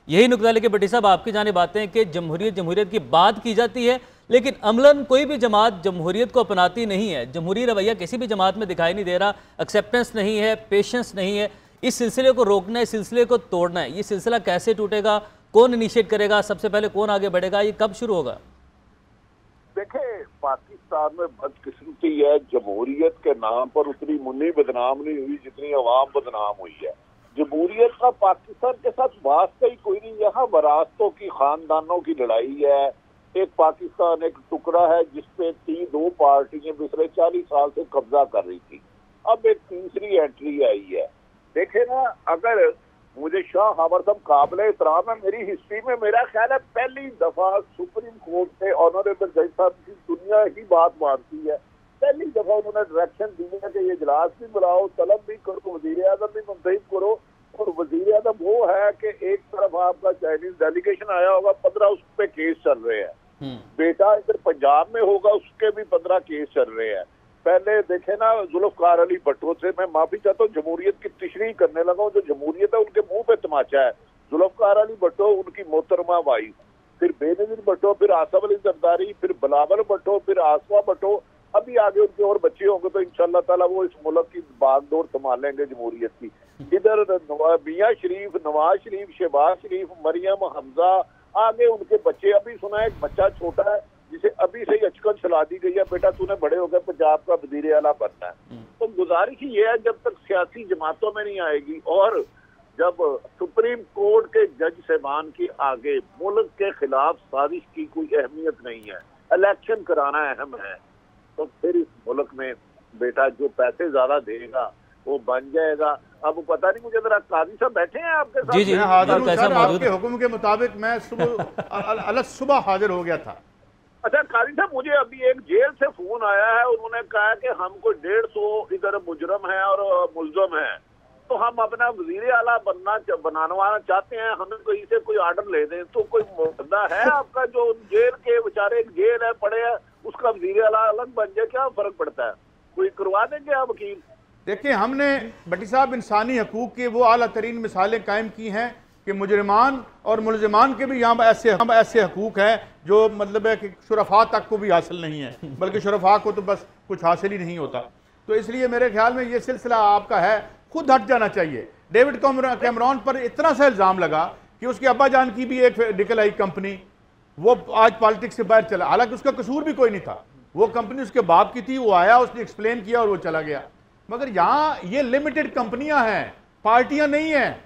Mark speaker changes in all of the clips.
Speaker 1: यही नुकता लेके भट्टी साहब आपकी जानिब आते हैं कि जमहूरियत की बात की जाती है, लेकिन अमलन कोई भी जमात जमहूरियत को अपनाती नहीं है। जमहूरी रवैया किसी भी जमात में दिखाई नहीं दे रहा, एक्सेप्टेंस नहीं है, पेशेंस नहीं है। इस सिलसिले को रोकना है, इस सिलसिले को तोड़ना है। ये सिलसिला कैसे टूटेगा, कौन इनिशिएट करेगा, सबसे पहले कौन आगे बढ़ेगा, ये कब शुरू होगा?
Speaker 2: देखें, पाकिस्तान में बदकिस्मती है, जमहूरियत के नाम पर उतनी मुन्नी बदनाम नहीं हुई जितनी अवाम बदनाम हुई है। जमहूरियत का पाकिस्तान के साथ वास्ता ही कोई नहीं। यहाँ वरासतों की, खानदानों की लड़ाई है। एक पाकिस्तान एक टुकड़ा है जिसपे दो पार्टियां पिछले 40 साल से कब्जा कर रही थी। अब एक तीसरी एंट्री आई है। देखे ना, अगर मुझे शाह हवर साहब काबिल एहतराम है, मेरी हिस्ट्री में मेरा ख्याल है पहली दफा सुप्रीम कोर्ट से ऑनरेबल जज साहब की दुनिया ही बात मानती है। पहली दफा उन्होंने डायरेक्शन दी है कि ये इजलास भी बुलाओ, तलब भी करो, वजीर आजम भी मुंतखब करो। और वजीर आजम वो है कि एक तरफ आपका चाइनीज डेलीगेशन आया होगा, 15 उस पे केस चल रहे हैं। बेटा इधर पंजाब में होगा, उसके भी 15 केस चल रहे हैं। पहले देखे ना, जुल्फकार अली भट्टो से मैं माफी चाहता हूँ, जमहूरियत की तशरीह करने लगा हूँ। जो जमहूरियत है उनके मुंह पे तमाचा है। जुल्फकार अली भट्टो, उनकी मोहतरमा वाइफ, फिर बेनजीर भट्टो, फिर आसफ अली जरदारी, फिर बिलावल भट्टो, फिर आसफा भट्टो। अभी आगे उनके और बच्चे होंगे तो इंशाल्लाह ताला वो इस मुल्क की बागडोर संभालेंगे जमहूरियत की। इधर मियां शरीफ, नवाज शरीफ, शहबाज शरीफ, मरियम, हमजा, आगे उनके बच्चे। अभी सुना है एक बच्चा छोटा है जिसे अभी से ही अचकन चला दी गई है, बेटा तूने बड़े हो गए पंजाब का वजीर आला बनना है। तो गुजारिश ये है, जब तक सियासी जमातों में नहीं आएगी और जब सुप्रीम कोर्ट के जज साहबान की आगे मुल्क के खिलाफ साजिश की कोई अहमियत नहीं है, इलेक्शन कराना अहम है, तो फिर इस मुल्क में बेटा जो पैसे ज्यादा देगा वो बन जाएगा। अब पता नहीं, मुझे जरा काजी साहब बैठे हैं आपके साथ?
Speaker 3: जी हाजिर हूं सर, आपके हुक्म के मुताबिक मैं सुबह हाजिर हो गया था।
Speaker 2: अच्छा काजी साहब, मुझे अभी एक जेल से फोन आया है, उन्होंने कहा कि हम कोई 150 इधर मुजरम है और मुलजम है, तो हम अपना वजीर आला बनाना चाहते हैं, हमें कहीं से कोई आर्डर ले दें। तो कोई मुद्दा है आपका जो जेल के बेचारे जेल है पड़े है, उसका वजीर आला अलग बन जाए, क्या फर्क पड़ता है? कोई करवा देंगे आप वकील?
Speaker 3: देखिए, हमने भट्टी साहब इंसानी हकूक के वो आला तरीन मिसालें कायम की हैं कि मुजरिमान और मुलजिमान के भी यहाँ ऐसे हकूक हैं जो मतलब है कि शुरफा तक को भी हासिल नहीं है, बल्कि शुरफा को तो बस कुछ हासिल ही नहीं होता। तो इसलिए मेरे ख्याल में ये सिलसिला आपका है, खुद हट जाना चाहिए। डेविड कैमरॉन पर इतना सा इल्ज़ाम लगा कि उसके अब्बा जान की भी एक निकल आई कंपनी, वो आज पॉलिटिक्स से बाहर चला, हालांकि उसका कसूर भी कोई नहीं था। वो कंपनी उसके बाप की थी, वो आया, उसने एक्सप्लेन किया और वो चला गया। मगर यहाँ ये लिमिटेड कंपनियां हैं, पार्टियां नहीं हैं।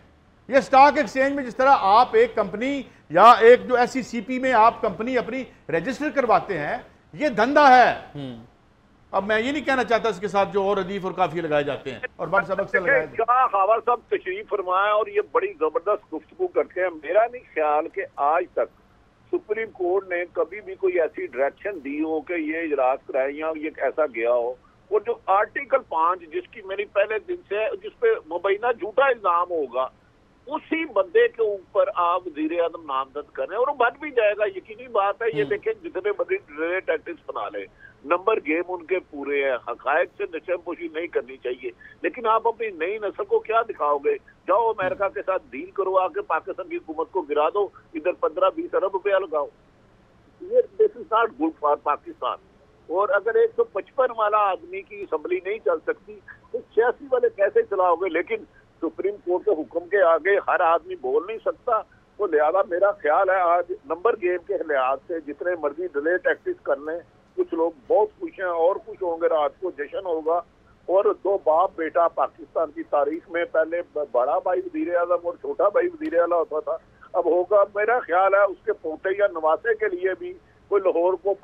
Speaker 3: ये स्टॉक एक्सचेंज में जिस तरह आप एक कंपनी या एक जो SECP में आप कंपनी अपनी रजिस्टर करवाते हैं, ये धंधा है। अब मैं ये नहीं कहना चाहता इसके साथ जो और अदीफ और काफी लगाए जाते हैं और बड़ सबक से लगाए जाते हैं।
Speaker 2: शाह हवर साहब तशरीफ फरमाए और ये बड़ी जबरदस्त गुफ्तगू करते हैं। मेरा नहीं ख्याल कि आज तक सुप्रीम कोर्ट ने कभी भी कोई ऐसी डायरेक्शन दी हो कि ये इजलास कराए या ये ऐसा गया हो। और जो आर्टिकल 5 जिसकी मेरी पहले दिन से जिसपे मुबैना झूठा इल्जाम होगा, उसी बंदे के ऊपर आप वजीर आजम नामजद कर रहे हैं और वो बन भी जाएगा, यकीनी बात है। ये देखें, जितने बड़ी डिले टैक्टिक्स बना ले, नंबर गेम उनके पूरे हैं। हकायक से नशेपुशी नहीं करनी चाहिए, लेकिन आप अपनी नई नस्ल को क्या दिखाओगे? जाओ अमेरिका के साथ डील करो, आके पाकिस्तान की हुकूमत को गिरा दो, इधर 15-20 अरब रुपया लगाओ। ये this is not good for Pakistan. और अगर 155 वाला आदमी की असम्बली नहीं चल सकती तो 86 वाले कैसे चलाओगे? लेकिन सुप्रीम कोर्ट के हुक्म के आगे हर आदमी बोल नहीं सकता। तो लिहाजा मेरा ख्याल है आज नंबर गेम के लिहाज से जितने मर्जी डिले टैक्टिक्स कर लें, कुछ लोग बहुत खुश हैं और खुश होंगे, रात को जश्न होगा। और दो बाप बेटा पाकिस्तान की तारीख में पहले बड़ा भाई वजीर आजम और छोटा भाई वजीर आला होता था, अब होगा। मेरा ख्याल है उसके पोते या नवासे के लिए भी कोई लाहौर को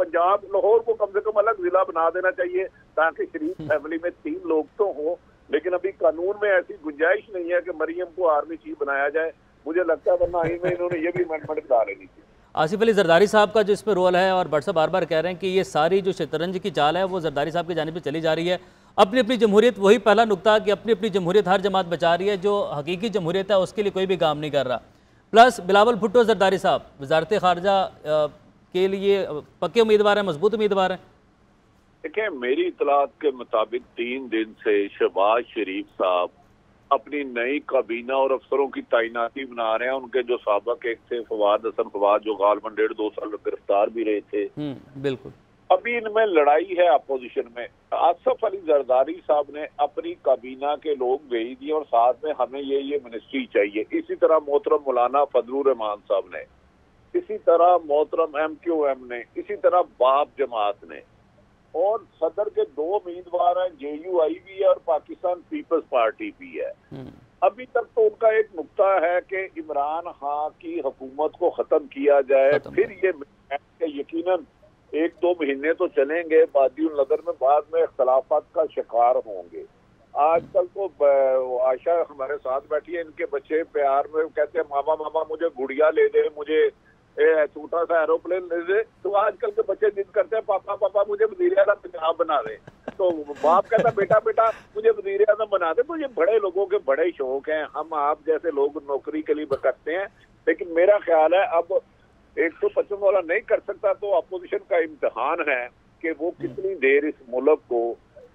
Speaker 2: कम से कम अलग जिला बना देना चाहिए, ताकि शरीफ फैमिली में 3 लोग तो हों। लेकिन अभी कानून में ऐसी गुंजाइश नहीं है कि मरियम को आर्मी चीफ बनाया जाए। मुझे लगता है वरना आई में इन्होंने ये भी अमेंडमेंट करा लेनी थी।
Speaker 1: आसिफ अली जरदारी साहब का जो इस पर रोल है, और भट्ट साहब बार बार कह रहे हैं कि ये सारी जो शतरंज की चाल है वो जरदारी साहब की जानिब से चली जा रही है। अपनी अपनी जमहूरियत, वही पहला नुकता कि अपनी अपनी जमहूरियत हर जमात बचा रही है, जो हकीकी जमहूरियत है उसके लिए कोई भी काम नहीं कर रहा। प्लस बिलावल भुट्टो जरदारी साहब वजारत खारजा के लिए पक्के उम्मीदवार हैं, मजबूत उम्मीदवार हैं।
Speaker 2: देखिए, मेरी इतलात के मुताबिक 3 दिन से शहबाज शरीफ साहब اپنی نئی کابینہ اور افسروں کی تعیناتی بنا رہے ہیں. ان کے جو سابق ایک تھے فواد حسن فواد جو غالباً 1.5-2 سال گرفتار بھی رہے تھے.
Speaker 1: بالکل.
Speaker 2: ابھی ان میں لڑائی ہے اپوزیشن میں. آصف علی زرداری صاحب نے اپنی کابینہ کے لوگ بھیج دیے اور ساتھ میں ہمیں یہ منسٹری چاہیے. اسی طرح محترم مولانا فضل الرحمان صاحب نے, اسی طرح محترم MQM نے, اسی طرح باپ جماعت نے, اور صدر کے 2 امیدوار ہیں, JUI بھی ہے اور پاکستان پیپلز پارٹی بھی ہے. ابھی تک تو ان کا ایک نقطہ ہے کہ عمران خان کی حکومت کو ختم کیا جائے. پھر یہ یقیناً 1-2 مہینے تو چلیں گے, بادی النظر میں بعد میں اختلافات کا شکار ہوں گے. آج کل تو عائشہ ہمارے ساتھ بیٹھی ہے, ان کے بچے پیار میں کہتے ہیں ماما ماما مجھے گڑیا لے دے, مجھے چھوٹا سا ایروپلین لے دے. تو آج کل کے بچے ضد کرتے ہیں پاپا پاپا مجھے وزیر اعظم پنجاب بنا دے. تو باپ کہتا بیٹا بیٹا مجھے وزیر اعظم بنا دے. تو یہ بڑے لوگوں کے بڑے شوق ہیں, ہم آپ جیسے لوگ نوکری کے لیے کرتے ہیں. لیکن میرا خیال ہے اب 155 والا نہیں کر سکتا تو اپوزیشن کا امتحان ہے کہ وہ کتنی دیر اس ملک کو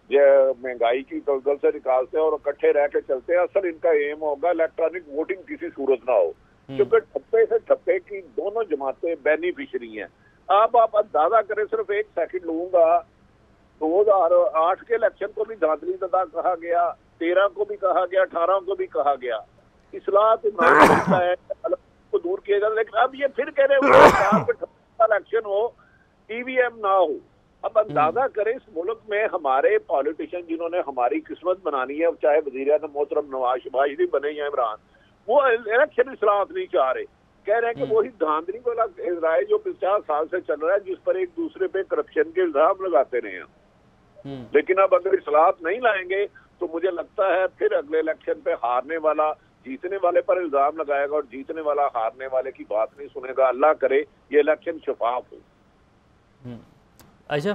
Speaker 2: مہنگائی کی دلدل سے نکالتے ہیں اور اکٹھے رہ کے چلتے ہیں. اصل ان کا ایم ہوگا الیکٹرانک ووٹنگ کسی صورت نہ ہو, کیونکہ ٹھپے سے ٹھپے کی دونوں جماعتیں بینیفیشری ہیں. آپ اندازہ کریں, صرف 1 سیکنڈ لوں گا, 2008 کے الیکشن کو بھی دھاندلی زدہ کہا گیا, 13 کو بھی کہا گیا, 18 کو بھی کہا گیا. اصلاحات عمران خان ہے کو دور کیا جائے, لیکن اب یہ پھر کہہ رہے ہیں الیکشن ہو EVM نہ ہو. اب اندازہ کریں اس ملک میں ہمارے پالیٹیشین جنہوں نے ہماری قسمت بنانی ہے, چاہے وزیر اعظم محترم نواز شریف بنے یا عمران, وہ الیکشن اصلاحات نہیں چاہ رہے. کہہ رہے ہیں کہ وہی دھاندلی والا رائے جو 50 سال سے چل رہا ہے, جس پر ایک دوسرے پہ کرپشن کے الزام لگاتے رہے ہیں. لیکن اب اگر اصلاحات نہیں لائیں گے تو مجھے لگتا ہے پھر اگلے الیکشن پہ ہارنے والا جیتنے والے پر الزام لگائے گا اور جیتنے والا ہارنے والے کی بات نہیں سنے گا. اللہ کرے یہ الیکشن شفاف ہو.
Speaker 1: اچھا,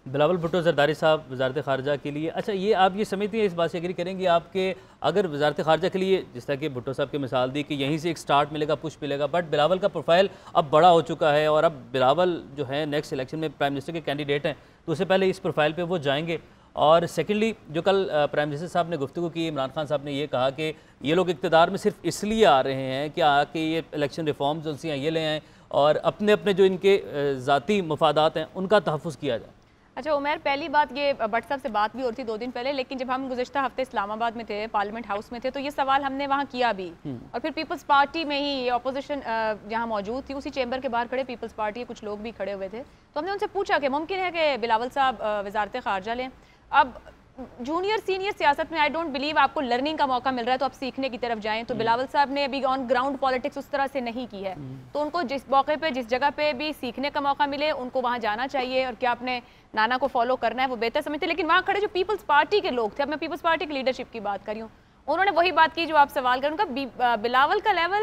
Speaker 1: بلاول بھٹو زرداری صاحب وزارت خارجہ کے لیے, اچھا یہ آپ یہ سمجھتی ہیں, اس بات سے ایگری کریں گے آپ کہ اگر وزارت خارجہ کے لیے جس طرح کہ بھٹو صاحب کی مثال دی کہ یہیں سے ایک سٹارٹ ملے گا, پش ملے گا, بٹ بلاول کا پروفائل اب بڑا ہو چکا ہے اور اب بلاول جو ہے نیکسٹ الیکشن میں پرائم منسٹر کے کینڈیڈیٹ ہیں, تو اس سے پہلے اس پروفائل پہ وہ جائیں گے. اور سیکنڈلی جو کل پرائم منسٹر صاحب نے گفتگو کی, عمران خان صاحب نے یہ کہا کہ یہ لوگ اقتدار میں صرف اس لیے آ رہے ہیں کہ آ کے یہ الیکشن ریفارمز ان سے یہ لے آئیں اور اپنے اپنے جو ان کے ذاتی مفادات ہیں ان کا تحفظ کیا جائے.
Speaker 4: اچھا عمیر, پہلی بات یہ بٹ صاحب سے بات بھی اور تھی 2 دن پہلے, لیکن جب ہم گزشتہ ہفتے اسلام آباد میں تھے, پارلیمنٹ ہاؤس میں تھے, تو یہ سوال ہم نے وہاں کیا بھی, اور پھر پیپلز پارٹی میں ہی اپوزیشن جہاں موجود تھی اسی چیمبر کے باہر کھڑے پیپلز پارٹی کچھ لوگ بھی کھڑے ہوئے تھے, تو ہم نے ان سے پوچھا کہ ممکن ہے کہ بلاول صاحب وزارت خارجہ لیں. اب جونیئر سینئر سیاست میں آئی ڈونٹ بلیو آپ کو لرننگ کا موقع مل رہا ہے تو آپ سیکھنے کی طرف جائیں, تو بلاول صاحب نے ابھی آن گراؤنڈ پالیٹکس اس طرح سے نہیں کی ہے, تو ان کو جس موقع پہ جس جگہ پہ بھی سیکھنے کا موقع ملے ان کو وہاں جانا چاہیے, اور کیا اپنے نانا کو فالو کرنا ہے وہ بہتر سمجھتے. لیکن وہاں کھڑے جو پیپلز پارٹی کے لوگ تھے, اب میں پیپلز پارٹی کی لیڈرشپ کی بات کر رہی ہوں, انہوں نے وہی بات کی جو آپ سوال کریں, ان کا بلاول کا لیول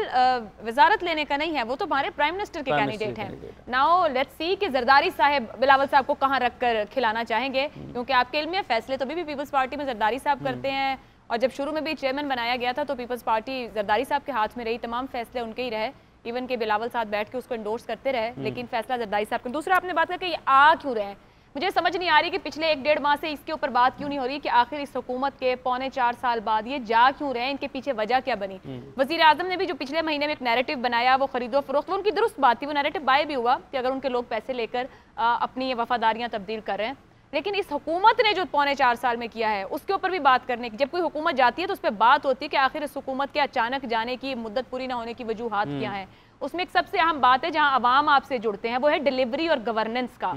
Speaker 4: وزارت لینے کا نہیں ہے, وہ تو ہمارے پرائم منسٹر کے کینڈیڈیٹ ہیں. ناؤ لیٹس سی کہ زرداری صاحب بلاول صاحب کو کہاں رکھ کر کھلانا چاہیں گے, کیونکہ آپ کے علم میں فیصلے تو بھی پیپلز پارٹی میں زرداری صاحب کرتے ہیں, اور جب شروع میں بھی چیئرمین بنایا گیا تھا تو پیپلز پارٹی زرداری صاحب کے ہاتھ میں رہی, تمام فیصلے ان کے ہی رہے, ایون کہ بلاول صاحب بیٹھ کے اس کو انڈورس کرتے رہے, لیکن فیصلہ زرداری صاحب کا. دوسرا آپ نے بات کہا کہ یہ آ کیوں رہے ہیں, مجھے سمجھ نہیں آ رہی کہ پچھلے 1-1.5 ماہ سے اس کے اوپر بات کیوں نہیں ہو رہی کہ آخر اس حکومت کے 3.25 سال بعد یہ جا کیوں رہے ہیں, ان کے پیچھے وجہ کیا بنی. وزیر اعظم نے بھی جو پچھلے مہینے میں ایک نیریٹو بنایا وہ خرید و فروخت, وہ ان کی درست بات تھی, وہ نیریٹو بائی بھی ہوا کہ اگر ان کے لوگ پیسے لے کر اپنی وفاداریاں تبدیل کر رہے ہیں, لیکن اس حکومت نے جو 3.25 سال میں کیا ہے اس کے اوپر بھی بات کرنے کی, جب کوئی حکومت جاتی ہے تو اس پہ بات ہوتی ہے کہ آخر اس حکومت کے اچانک جانے کی مدت پوری نہ ہونے کی وجوہات کیا ہیں. اس میں ایک سب سے اہم بات ہے جہاں عوام آپ سے جڑتے ہیں وہ ہے ڈیلیوری اور گورننس کا.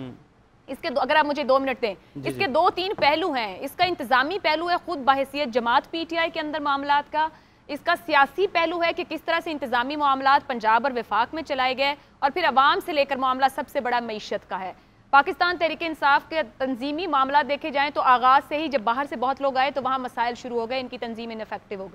Speaker 4: اس کے اگر آپ مجھے 2 منٹ دیں, اس کے 2-3 پہلو ہیں. اس کا انتظامی پہلو ہے خود بحیثیت جماعت PTI کے اندر معاملات کا, اس کا سیاسی پہلو ہے کہ کس طرح سے انتظامی معاملات پنجاب اور وفاق میں چلائے گئے, اور پھر عوام سے لے کر معاملہ سب سے بڑا معیشت کا ہے. پاکستان تحریک انصاف کے تنظیمی معاملات دیکھے جائیں تو آغاز سے ہی جب باہر سے بہت لوگ آئے تو وہاں مسائل شروع ہو گئے, ان کی تنظیم انفیکٹو ہو گئی.